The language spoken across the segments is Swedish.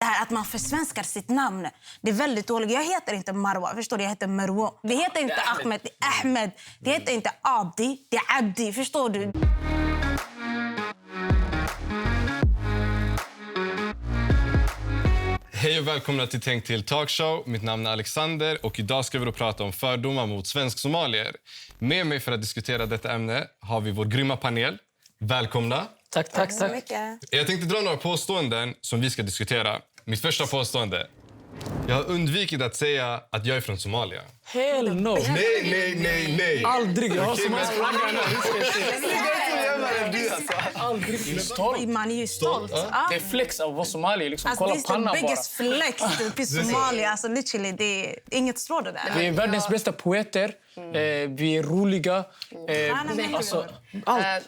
Det här att man försvenskar sitt namn, det är väldigt dåligt. Jag heter inte Marwa, förstår du? Jag heter Marwa. Det heter inte Ahmed, det är Ahmed. Det heter inte Abdi, det är Abdi, förstår du? Hej och välkomna till Tänk till Talkshow. Mitt namn är Alexander och idag ska vi då prata om fördomar mot svensk-somalier. Med mig för att diskutera detta ämne har vi vår grymma panel. Välkomna. Tack. Jag tänkte dra några påståenden som vi ska diskutera. Mitt första påstående. Jag har undvikit att säga att jag är från Somalia. Hell no. Nej. Aldrig. Jag har Okej, somalisk flagga. Aldrig. Man är ju stolt. Det är flex av att vara somalier. Liksom. Alltså, Kolla det är pannan the bara. biggest flex i Somalia. Alltså, literally, det är inget strå det där. Vi är världens bästa poeter. Vi är roliga.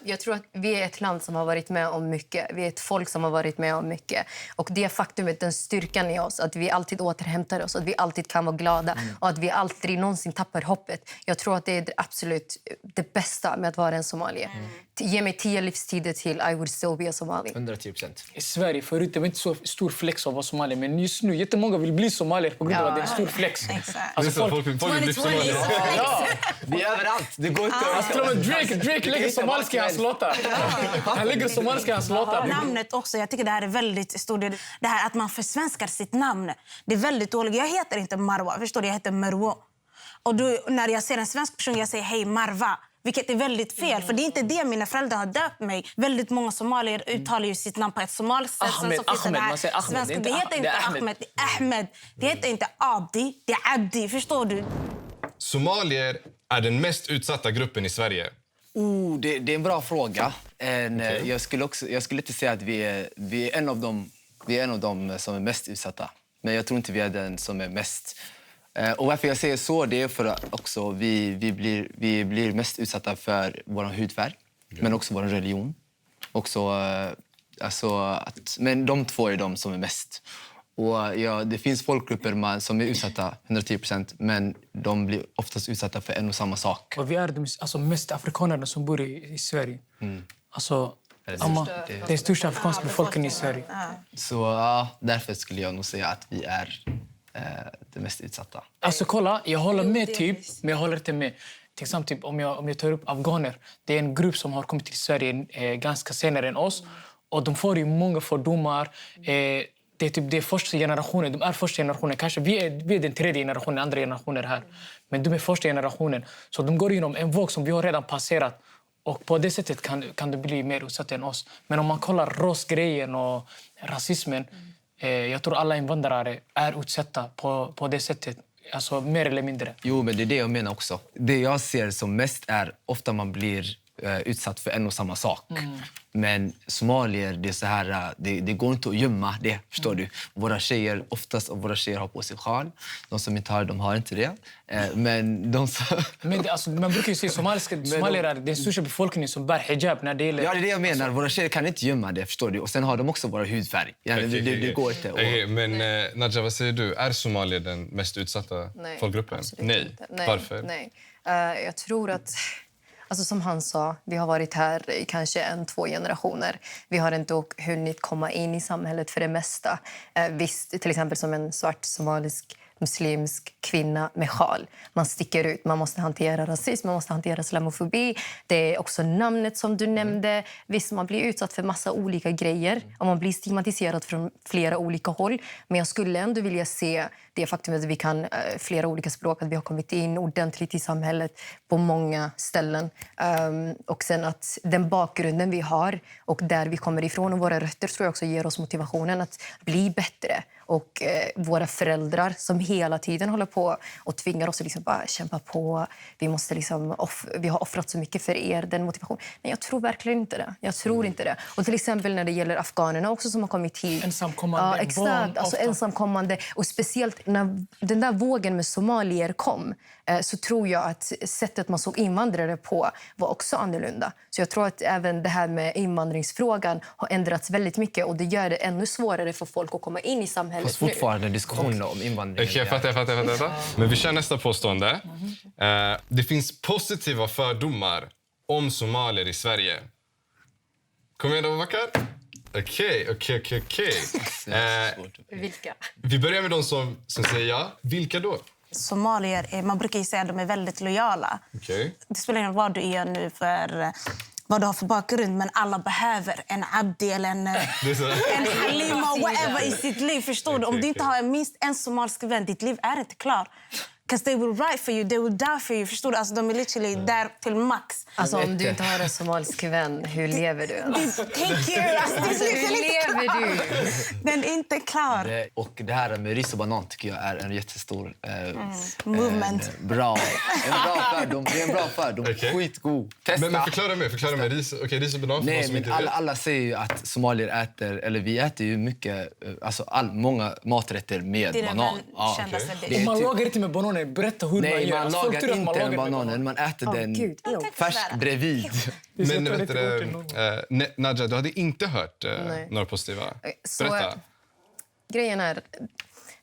Jag tror att vi är ett land som har varit med om mycket. Vi är ett folk som har varit med om mycket. Och det faktumet, den styrkan i oss, att vi alltid återhämtar oss, att vi alltid kan vara glada och att vi aldrig någonsin tappar hoppet. Jag tror att det är absolut det bästa med att vara en somalier. Ge mig 10 livstider till I would still be a somali. 110%. I Sverige förut det var inte så stor flex av att vara somalier. Men just nu, jättemånga vill bli somalier på grund av att det är en stor flex. Exakt. Alltså, Folk vill bli somalier. Ja. Vi är överallt. Det går inte att... Alltså, Drake lägger somaliska i hans låtar. Han lägger somaliska i hans låtar. Namnet också, jag tycker det här är väldigt stor del. Det här att man försvenskar sitt namn, det är väldigt dåligt. Jag heter inte Marwa, förstår du? Jag heter Marwa. Och då, när jag ser en svensk person, jag säger hej Marwa. Vilket är väldigt fel, för det är inte det mina föräldrar har döpt mig. Väldigt många somalier uttalar ju sitt namn på ett somaliskt sätt. Ahmed, man säger Ahmed. Svenska. Det heter inte Ahmed, det är Ahmed. Det heter inte Abdi, det är Abdi, förstår du? Somalier är den mest utsatta gruppen i Sverige. Det är en bra fråga. Jag skulle inte säga att vi är en av dem som är mest utsatta. Men jag tror inte vi är den som är mest... Och varför jag säger så, det är för att också vi blir mest utsatta för vår hudfärg, men också vår religion. Men de två är de som är mest. Och det finns folkgrupper som är utsatta 110%, men de blir oftast utsatta för en och samma sak. Och vi är de mest afrikanerna som bor i Sverige. Alltså, det är största afrikanska befolkningen i Sverige. Så därför skulle jag nog säga att vi är det mest utsatta. Alltså kolla, jag håller med typ, men jag håller inte med. Till exempel typ, om jag tar upp afghaner. Det är en grupp som har kommit till Sverige ganska senare än oss. Och de får ju många fördomar. Det är första generationen. De är första generationen. Kanske vi är den tredje generationen, andra generationer här. Men de är första generationen. Så de går igenom en våg som vi har redan passerat. Och på det sättet kan det bli mer utsatt än oss. Men om man kollar rasgrejen och rasismen. Jag tror alla invandrare är utsatta på det sättet. Alltså mer eller mindre. Jo, men det är det jag menar också. Det jag ser som mest är ofta man blir utsatt för en och samma sak. Men somalier, det är så här, det går inte att gömma det, förstår du. Våra tjejer har på sig sjal. De som inte har, de har inte det. Men de som... Men man brukar ju säga somalier är den största befolkningen som bär hijab när det gäller... Ja, det är det jag menar. Våra tjejer kan inte gömma det, förstår du. Och sen har de också våra hudfärg. Det går inte. Men Nadja, vad säger du? Är somalier den mest utsatta folkgruppen? Nej. Inte. Varför? Nej. Jag tror att... Alltså som han sa, vi har varit här i kanske 1-2 generationer. Vi har inte hunnit komma in i samhället för det mesta. Visst, till exempel som en svart somalisk muslimsk kvinna med sjal. Man sticker ut, man måste hantera rasism, man måste hantera islamofobi. Det är också namnet som du nämnde. Visst, man blir utsatt för massa olika grejer och man blir stigmatiserad från flera olika håll. Men jag skulle ändå vilja se det faktum att vi kan flera olika språk, att vi har kommit in ordentligt i samhället på många ställen. Och sen att den bakgrunden vi har och där vi kommer ifrån och våra rötter tror jag också ger oss motivationen att bli bättre. Och våra föräldrar som hela tiden håller på och tvingar oss att liksom bara kämpa på. Vi har offrat så mycket för er, den motivation. Men jag tror verkligen inte det. Jag tror inte det. Och till exempel när det gäller afghanerna också som har kommit hit. Ensamkommande. Ja, exakt. Alltså ensamkommande. Och speciellt när den där vågen med somalier kom så tror jag att sättet man såg invandrare på var också annorlunda. Så jag tror att även det här med invandringsfrågan har ändrats väldigt mycket och det gör det ännu svårare för folk att komma in i samhället. Fast fortfarande diskussioner om invandring. Okej, jag fattar. Men vi kör nästa påstående. Det finns positiva fördomar om somalier i Sverige. Kom igen då, Bakar. Okej. Vilka? Vi börjar med de som säger ja. Vilka då? Somalier, man brukar ju säga att de är väldigt lojala. Okej. Det spelar ingen roll vad du är nu för vad du har för bakgrund, men alla behöver en Abdi eller en Halima, whatever i sitt liv. Förstår du? Om du inte har minst en somalisk vän, ditt liv är inte klart. Because they will ride for you, they will die for you. Förstår du? Alltså, de är literally där till max. Alltså om du inte har en somalisk vän, hur lever du? Thank you! Alltså, Hur lever du? den är inte klar. Och det här med ris och banan tycker jag är en jättestor Movement. en bra fördom. Det är en bra fördom. Okej. Skitgod. Testa. Men förklara mer. Ris och banan för de Nej, som men inte vet. alla säger ju att somalier äter, eller vi äter ju mycket, alltså många maträtter med Det är banan. den kändaste okej. dishen. Man typ- lagar inte med bananer. Berätta hur man Nej, gör. man Alltså, folk lagar tror att inte lagar den med bananen. Man äter den Gud, ew. färskt bredvid. Men jag vet tar du, Nadja, du hade inte hört några positiva. Så, Berätta. grejen är,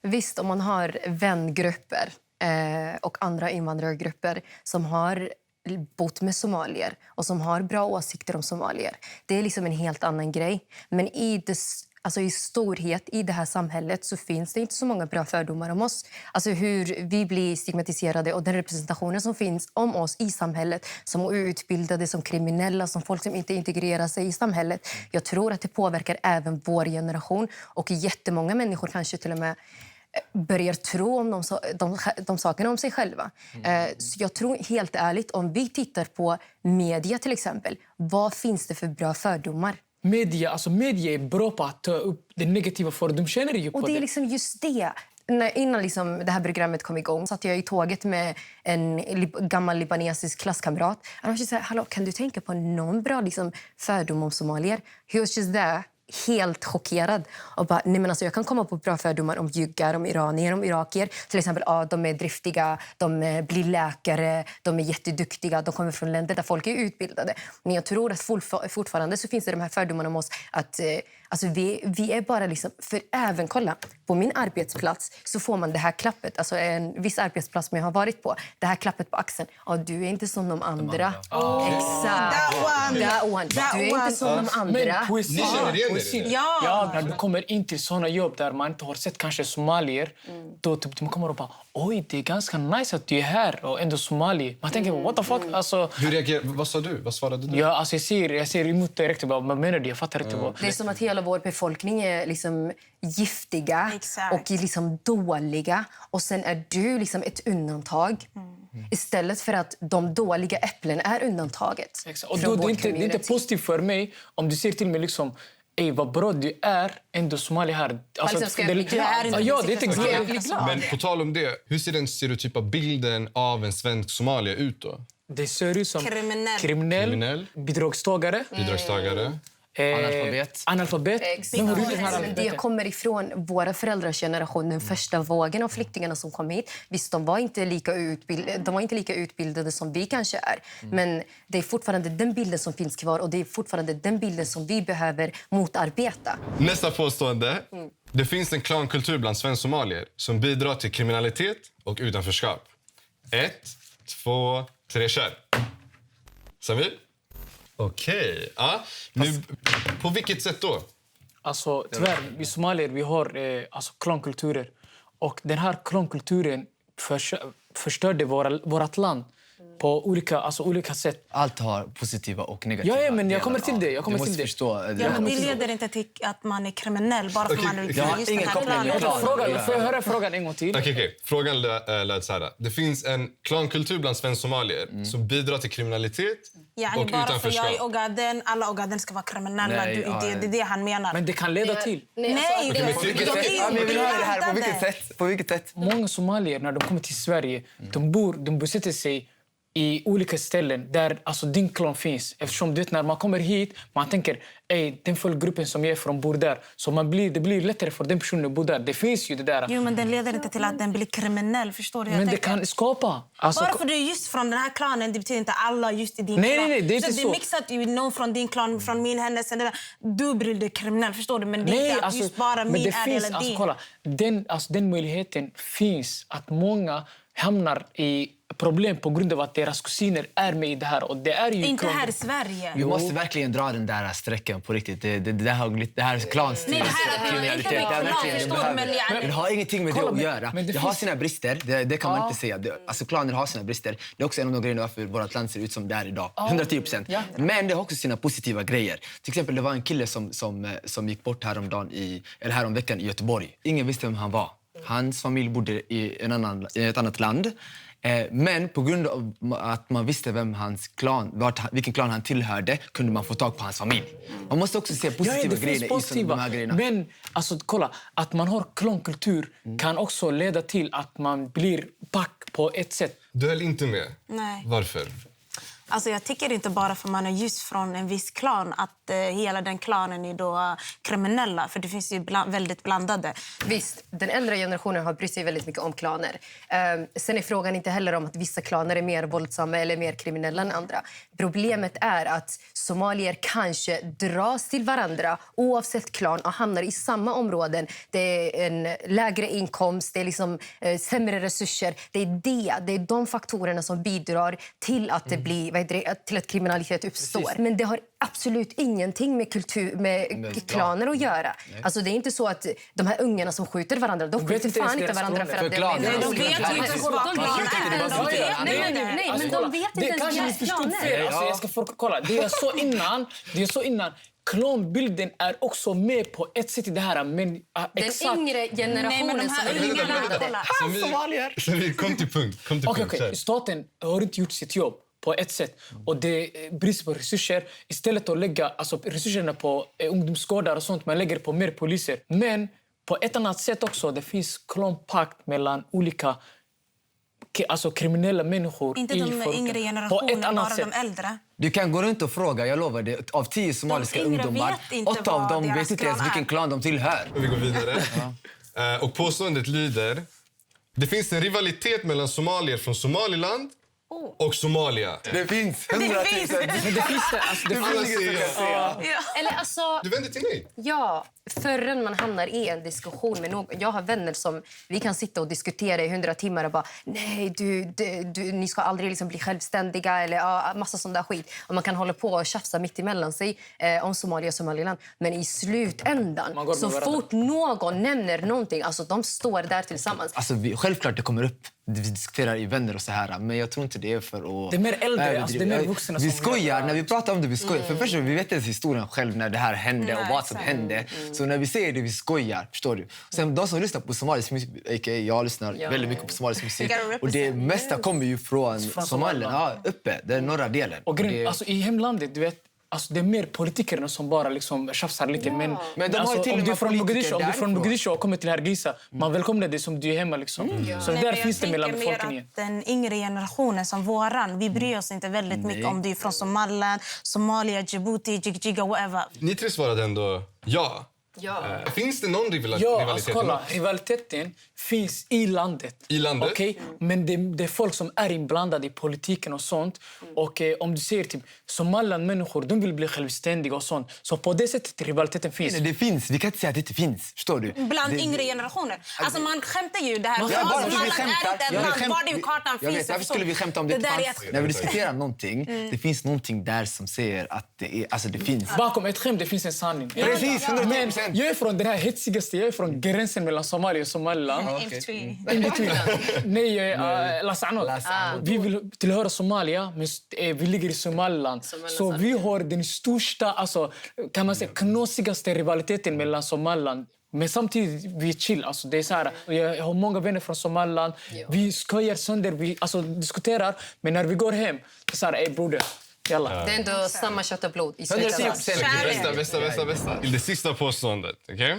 visst om man har vängrupper och andra invandrargrupper som har bott med somalier och som har bra åsikter om somalier. Det är liksom en helt annan grej. Men i storhet i det här samhället så finns det inte så många bra fördomar om oss. Alltså hur vi blir stigmatiserade och den representationen som finns om oss i samhället som outbildade, som kriminella, som folk som inte integrerar sig i samhället. Jag tror att det påverkar även vår generation och jättemånga människor kanske till och med börjar tro om de sakerna om sig själva. Så jag tror helt ärligt, om vi tittar på media till exempel, vad finns det för bra fördomar? Media är bra på att ta upp den negativa för de känner ju på Och det är liksom just det. Innan liksom det här programmet kom igång satt jag i tåget med en gammal libanesisk klasskamrat. Han var så här, hallå, kan du tänka på någon bra liksom, fördom om somalier? He was just there, helt chockerad. Och bara, nej men alltså, jag kan komma på bra fördomar om juggar, om iranier, om irakier. Till exempel, de är driftiga, de blir läkare, de är jätteduktiga, de kommer från länder där folk är utbildade. Men jag tror att fortfarande så finns det de här fördomarna om oss att alltså vi är bara liksom, för även kolla, på min arbetsplats så får man det här klappet, alltså en viss arbetsplats som jag har varit på, det här klappet på axeln. Ja, du är inte som de andra. Exakt. That one. Du är inte som de andra. Men poesi. Ni känner igen er? Ja. När du kommer in till såna jobb där man inte har sett kanske somalier, då typ, man kommer och bara, oj, det är ganska nice att du är här och ändå somali. Man tänker, what the fuck? Alltså, Hur reagerar, vad sa du? Vad svarade du? ja, alltså jag ser emot direkt och bara, vad menar du? Jag fattar inte vad. Det är som att hela vår befolkning är liksom giftiga. Exakt. Och liksom dåliga. Och sen är du liksom ett undantag. Istället för att de dåliga äpplen är undantaget. Exakt. Och från då, det vårt är inte community. positivt för mig om du säger till mig liksom, ej vad bra du är, ändå somali här. Alltså, ska jag bli glad? Ja, det är inte Ska jag bli glad. glad? Men på tal om det, hur ser den stereotypa bilden av en svensk somalier ut då? Det ser ut som Kriminell. bidragstagare, Bidragstagare. analfabet. Exakt. Men det kommer ifrån våra föräldrars generation, den första vågen av flyktingarna som kom hit. Visst, de var inte lika utbildade som vi kanske är. Men det är fortfarande den bilden som finns kvar och det är fortfarande den bilden som vi behöver motarbeta. Nästa påstående. Det finns en klankultur bland svensk-somalier som bidrar till kriminalitet och utanförskap. 1, 2, 3, kör. Samir? Okej. Ja. Nu, på vilket sätt då? Alltså, tyvärr, vi somalier vi har alltså, klankulturer. Och den här klankulturen förstörde vårt land på olika sätt. Allt har positiva och negativa Ja, men jag delar. kommer till det. Du måste förstå. Ja, men det leder inte till att man är kriminell bara för att man är Ja, just ingen den här koppling. klanen. Får jag höra frågan en gång till? Okej. Frågan löd så här. Det finns en klankultur bland svensk-somalier som bidrar till kriminalitet Ja, och bara för utanförskap. jag är Ogaden, alla Ogaden ska vara kriminella. Nej, Det är det han menar. Men det kan leda till. Nej, Okej, men de vilket är sätt? Ja, men jag vill höra det här. På inblandade. vilket sätt? På vilket sätt? Många somalier, när de kommer till Sverige, de bosätter sig i olika ställen där alltså, din klan finns. Eftersom du vet, när man kommer hit, man tänker den folkgruppen som jag är från bor där. Så det blir lättare för den personen att bo där. Det finns ju det där. Jo, men den leder inte till att den blir kriminell. Förstår du? Men det kan skapa. Alltså, bara för du är just från den här klanen, det betyder inte alla just i din klan. Nej, det är inte så. så. Det är mixat ju någon från din klan, från min, hennes. Du blir det kriminell, förstår du? Men det är inte att just bara men min det är finns, eller alltså, din. kolla, den möjligheten finns att många hamnar i problem på grund av att deras kusiner är med i det här. Och det är ju Inte krångel. här i Sverige. Vi måste verkligen dra den där sträckan på riktigt. Det här är klanstil. Nej, det här är kriminalitet. inte Det är verkligen- klan, förstår du, men jag- det har ingenting med det Kolla, att göra. men Det det har finns- sina brister, det kan man inte säga. Alltså, klaner har sina brister. Det är också en av de grejerna varför vårt land ser ut som det är idag. 110%. Ja. Men det har också sina positiva grejer. Till exempel, det var en kille som gick bort häromveckan i Göteborg. Ingen visste vem han var. Hans familj bodde i ett annat land. Men på grund av att man visste vem vilken klan han tillhörde kunde man få tag på hans familj. Man måste också se positiva det grejer finns i de här grejerna. Men alltså, kolla, att man har klankultur kan också leda till att man blir back på ett sätt. Du höll inte med? Nej. Varför? Alltså jag tycker inte bara för man är just från en viss klan att hela den klanen är då kriminella. För det finns ju väldigt blandade. Visst, den äldre generationen har brytt sig väldigt mycket om klaner. Sen är frågan inte heller om att vissa klaner är mer våldsamma eller mer kriminella än andra. Problemet är att somalier kanske dras till varandra oavsett klan och hamnar i samma områden. Det är en lägre inkomst, det är liksom sämre resurser. Det är de faktorerna som bidrar till att det blir till att kriminalitet uppstår. Precis. Men det har absolut ingenting med klaner att göra. Alltså det är inte så att de här ungarna som skjuter varandra, de vet skjuter inte ens fan inte deras varandra för klaner. att För klaner. det är De olika vet klaner. ju inte vad klan är. Nej, men de vet inte ens kanske ni vilka förstod klaner. fel. Alltså, jag ska kolla. Det är så innan. Klanbilden är också med på ett sätt i det här. Men, Den yngre generationen som är inblandade. Samir, kom till punkt. Okej. Staten har inte gjort sitt jobb på ett sätt. Och det är brist på resurser. Istället att lägga resurserna på ungdomsgårdar och sånt, man lägger på mer poliser. Men på ett annat sätt också, det finns klanpakt mellan olika kriminella människor. Inte de yngre generationen, bara de äldre. Du kan gå runt och fråga, jag lovar det. Av 10 somaliska yngre ungdomar, vet inte 8 av vad dem deras vet inte ens klan är. vilken klan de tillhör. Vi går vidare. Och påståendet lyder: det finns en rivalitet mellan somalier från Somaliland och Somalia. Det finns 100 000. Men det finns det. Alltså, det finns Eller alltså, Du vänder till mig. ja, förrän man hamnar i en diskussion med någon. Jag har vänner som vi kan sitta och diskutera i 100 timmar och bara nej, ni ska aldrig liksom bli självständiga eller massa sån där skit. Och man kan hålla på och tjafsa mitt emellan sig om Somalia och Somaliland. Men i slutändan, så fort någon nämner någonting, alltså de står där tillsammans. Alltså, självklart det kommer upp. Vi diskuterar i vänner och så här, men jag tror inte det är för att... Det är mer äldre, alltså, det är mer vuxna Vi som skojar, när vi pratar om det, vi skojar. För först, vi vet inte historien själv när det här hände och vad som hände. Så när vi säger det, vi skojar, förstår du? Sen de som lyssnar på somalisk musik, jag lyssnar väldigt mycket på somalisk musik. Och det mesta kommer ju från Somalien, uppe, den norra delen. Och alltså, i hemlandet, du vet, alltså, det är mer politikerna som bara liksom tjafsar lite. Men de har alltså, till om och du är med från politiker Mogadishu och kommer till Hargeisa, man välkomnar dig som du är hemma. Liksom. Så Nej, där men finns det jag mellan tänker mer befolkningen. att den yngre generationen som våran, vi bryr oss inte väldigt mycket om du är från Somaliland, Somalia, Djibouti, Jigjiga, whatever. Ni tre svarade ändå ja. Ja. Finns det någon rivalitet? Ja, alltså, kolla, rivaliteten finns i landet. I landet? Okay? Men det är folk som är inblandade i politiken och sånt. Och om du ser typ Somaliland-människor, de vill bli självständiga och sånt. Så på det sättet rivaliteten finns. Nej, det finns. Vi kan inte säga att det inte finns. Förstår du? Bland yngre generationer. Alltså man skämtar ju det här. Ja, Ja, bara Somaliland vi skämtar. är inte ett land. Var det kartan Jag finns. vet, varför skulle vi skämta om det inte där fanns? är När vi diskuterar någonting, det finns någonting där som säger att det är, alltså det finns. Bakom ett skämt det finns en sanning. Precis, 110%. Men jag är från den här hetsigaste, jag är från gränsen mellan Somalia och Somaliland. In between. Nej, Las Anod. Vi vill tillhöra Somalia, men vi ligger i Somaliland. Så vi har den största, alltså, kan man säga, knasigaste rivaliteten mellan Somaliland. Men samtidigt vi är chill. Alltså, det är så här, jag har många vänner från Somaliland. Vi skojar sönder, vi diskuterar. Men när vi går hem, det är så här, broder. Jalla. Det är ändå samma kött och blod i 110%. Bästa. Till det sista påståendet. Okay?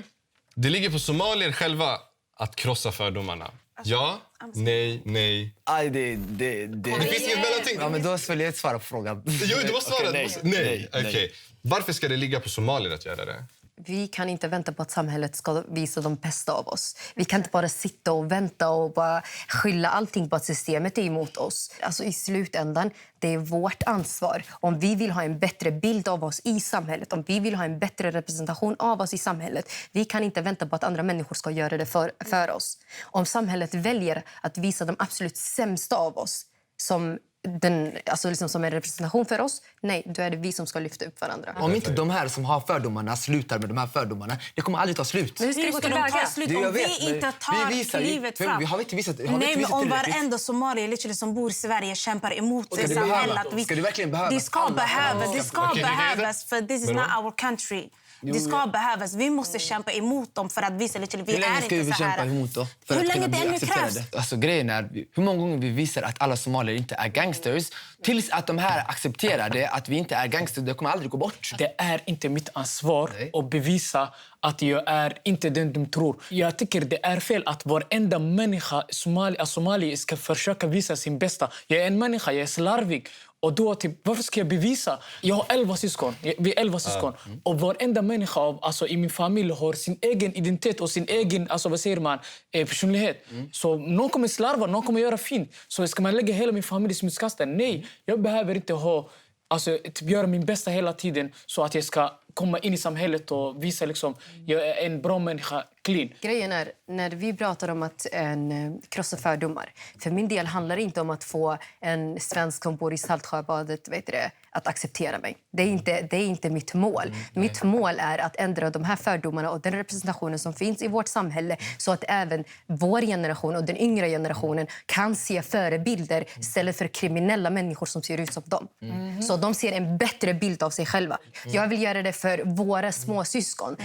Det ligger på somalier själva att krossa fördomarna. Ja, nej. Aj, det finns inget mellanting. Ja, men då skulle jag inte svara på frågan. Jo, du måste svara. Okej, Nej. nej. Okej. Varför ska det ligga på somalier att göra det? vi kan inte vänta på att samhället ska visa de bästa av oss. Vi kan inte bara sitta och vänta och bara skylla allting på att systemet är emot oss. Alltså i slutändan, det är vårt ansvar. Om vi vill ha en bättre bild av oss i samhället, om vi vill ha en bättre representation av oss i samhället, vi kan inte vänta på att andra människor ska göra det för oss. Om samhället väljer att visa de absolut sämsta av oss som som en representation för oss, nej, då är det vi som ska lyfta upp varandra. Om inte de här som har fördomarna slutar med de här fördomarna, det kommer aldrig ta slut. Men hur ska det gå tillväga? Om vi inte tar klivet fram. Vi har inte visat Nej, men om varenda somalier som bor i Sverige kämpar emot samhället. Ska det verkligen behövas? Det ska behövas, för this is not our country. Det ska behövas. Vi måste kämpa emot dem för att visa lite. Vi hur länge är ska vi inte så kämpa här. emot då? Hur länge det ännu krävs? Alltså, grejen är, hur många gånger vi visar att alla somalier inte är gangsters tills att de här accepterar det, att vi inte är gangsters, det kommer aldrig gå bort. Det är inte mitt ansvar att bevisa att jag är inte den de tror. Jag tycker det är fel att varenda människa somalier ska försöka visa sin bästa. Jag är en människa, jag är slarvig. Och då varför ska jag bevisa? Jag har 11 syskon. Vi är 11 syskon. Och varenda människa i min familj har sin egen identitet och sin egen personlighet. Så någon kommer slarva, någon kommer göra fint. Så ska man lägga hela min familj i smutskastaren? Nej, jag behöver inte göra min bästa hela tiden så att jag ska komma in i samhället och visa jag är en bra människa, clean. Grejen är, när vi pratar om att krossa fördomar, för min del handlar det inte om att få en svensk som bor i Saltsjöbadet att acceptera mig. Det är inte mitt mål. Mitt mål är att ändra de här fördomarna och den representationen som finns i vårt samhälle så att även vår generation och den yngre generationen kan se förebilder istället för kriminella människor som ser ut som dem. Så de ser en bättre bild av sig själva. Jag vill göra det för våra småsyskon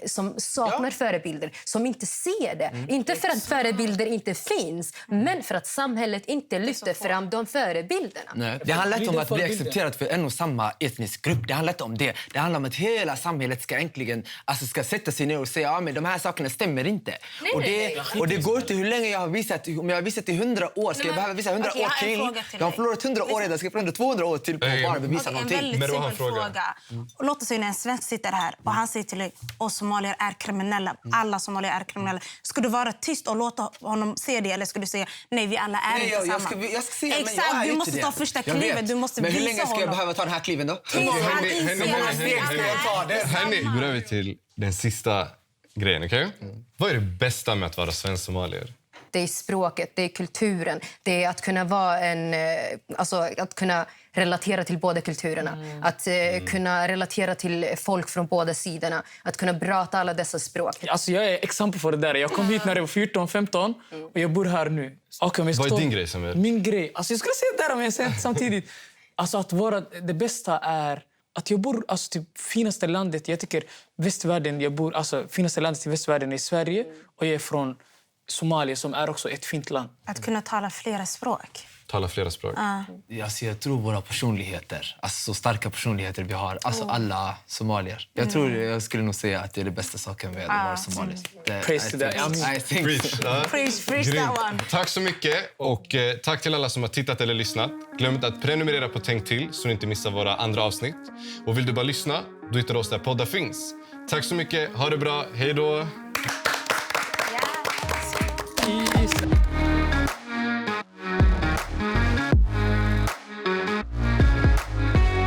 som saknar förebilder, som inte ser det. Inte för att förebilder inte finns, men för att samhället inte lyfter fram de förebilderna. Nej. Det handlar inte om att bli accepterad för en och samma etnisk grupp. Det handlar inte om det. Det handlar om att hela samhället ska äntligen ska sätta sig ner och säga men de här sakerna stämmer inte. Och det går inte hur länge jag har visat. Om jag har visat i 100 år, ska jag behöva visa 100 år till? Jag har förlorat 100 år redan, ska jag förlora 200 år till på att bara bevisa någonting. En väldigt simpel fråga. Låt oss säga när en svensk sitter här och han säger till dig att somalier är kriminella. Alla somalier är kriminella. Ska du vara tyst och låta honom se det, eller ska du säga nej, vi alla är inte samma? Jag ska se, exakt, du måste ta första klivet. Du måste men hur visa länge ska jag behöva ta den här kliven då? Nu går över till den sista grejen, okej? Vad är det bästa med att vara svensk somalier? Det är språket, det är kulturen. Det är att kunna vara att kunna relatera till båda kulturerna. Att kunna relatera till folk från båda sidorna. Att kunna prata alla dessa språk. Jag är exempel för det där. Jag kom hit när jag var 14-15 och jag bor här nu. Vad är din grej, Samir? Min grej? Jag skulle säga det där men jag säger samtidigt. Att vara det bästa är att jag bor typ finaste landet. Jag tycker västvärlden, finaste landet i västvärlden är Sverige och jag är från Somalia som är också ett fint land. Att kunna tala flera språk. Tala flera språk. Jag tror våra personligheter, så starka personligheter vi har, alla somalier. Jag skulle nog säga att det är det bästa saken med att vara somalier. Praise to that. Preach that one. Tack så mycket och tack till alla som har tittat eller lyssnat. Glöm inte att prenumerera på Tänk till så du inte missar våra andra avsnitt. Och vill du bara lyssna, då hittar du oss där poddar finns. Tack så mycket, ha det bra, hej då!